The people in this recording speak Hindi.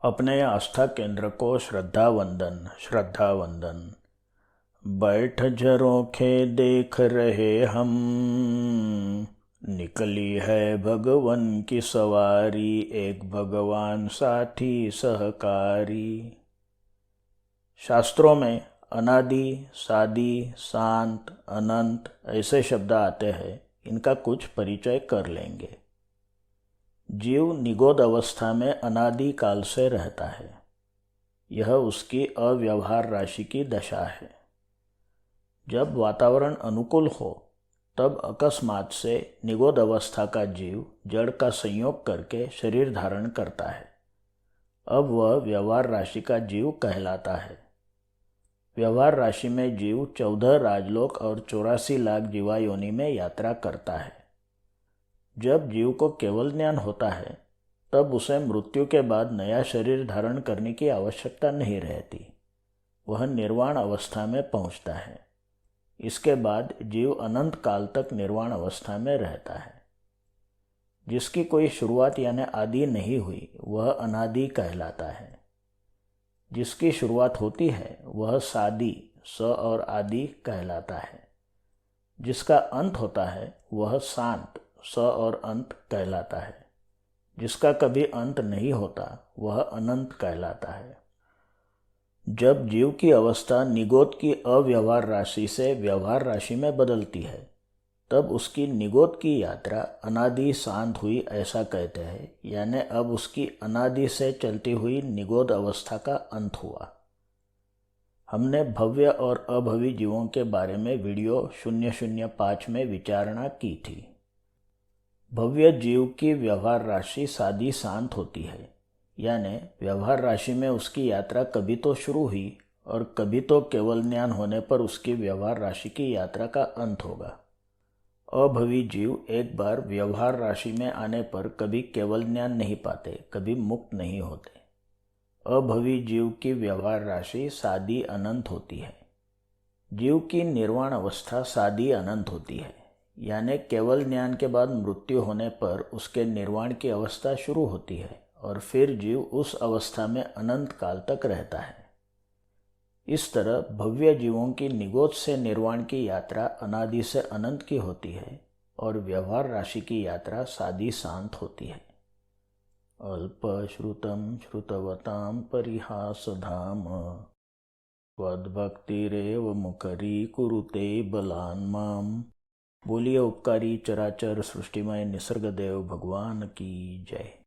अपने आस्था केंद्र को श्रद्धा वंदन। बैठ झरोखे देख रहे हम, निकली है भगवन की सवारी, एक भगवान साथी सहकारी। शास्त्रों में अनादि, सादि, शांत, अनंत ऐसे शब्द आते हैं। इनका कुछ परिचय कर लेंगे। जीव निगोद अवस्था में अनादि काल से रहता है। यह उसकी अव्यवहार राशि की दशा है। जब वातावरण अनुकूल हो तब अकस्मात से निगोद अवस्था का जीव जड़ का संयोग करके शरीर धारण करता है। अब वह व्यवहार राशि का जीव कहलाता है। व्यवहार राशि में जीव 14 राजलोक और 84 लाख जीवायोनि में यात्रा करता है। जब जीव को केवल ज्ञान होता है तब उसे मृत्यु के बाद नया शरीर धारण करने की आवश्यकता नहीं रहती। वह निर्वाण अवस्था में पहुंचता है। इसके बाद जीव अनंत काल तक निर्वाण अवस्था में रहता है। जिसकी कोई शुरुआत यानी आदि नहीं हुई वह अनादि कहलाता है। जिसकी शुरुआत होती है वह सादि, स और आदि कहलाता है। जिसका अंत होता है वह शांत, स और अंत कहलाता है। जिसका कभी अंत नहीं होता वह अनंत कहलाता है। जब जीव की अवस्था निगोद की अव्यवहार राशि से व्यवहार राशि में बदलती है तब उसकी निगोद की यात्रा अनादि शांत हुई ऐसा कहते हैं। यानी अब उसकी अनादि से चलती हुई निगोद अवस्था का अंत हुआ। हमने भव्य और अभवी जीवों के बारे में वीडियो 005 में विचारणा की थी। भव्य जीव की व्यवहार राशि सादी शांत होती है। यानी व्यवहार राशि में उसकी यात्रा कभी तो शुरू हुई और कभी तो केवल ज्ञान होने पर उसकी व्यवहार राशि की यात्रा का अंत होगा। अभवी जीव एक बार व्यवहार राशि में आने पर कभी केवल ज्ञान नहीं पाते, कभी मुक्त नहीं होते। अभवी जीव की व्यवहार राशि सादी अनंत होती है। जीव की निर्वाण अवस्था सादी अनंत होती है। यानी केवल ज्ञान के बाद मृत्यु होने पर उसके निर्वाण की अवस्था शुरू होती है और फिर जीव उस अवस्था में अनंत काल तक रहता है। इस तरह भव्य जीवों की निगोद से निर्वाण की यात्रा अनादि से अनंत की होती है और व्यवहार राशि की यात्रा सादी शांत होती है। अल्पश्रुतं श्रुतवतां परिहासधाम, त्वद्भक्तिरेव मुखरी कुरुते बलान् माम्। बोलिए उपकारी चराचर सृष्टिमय निसर्गदेव भगवान की जय।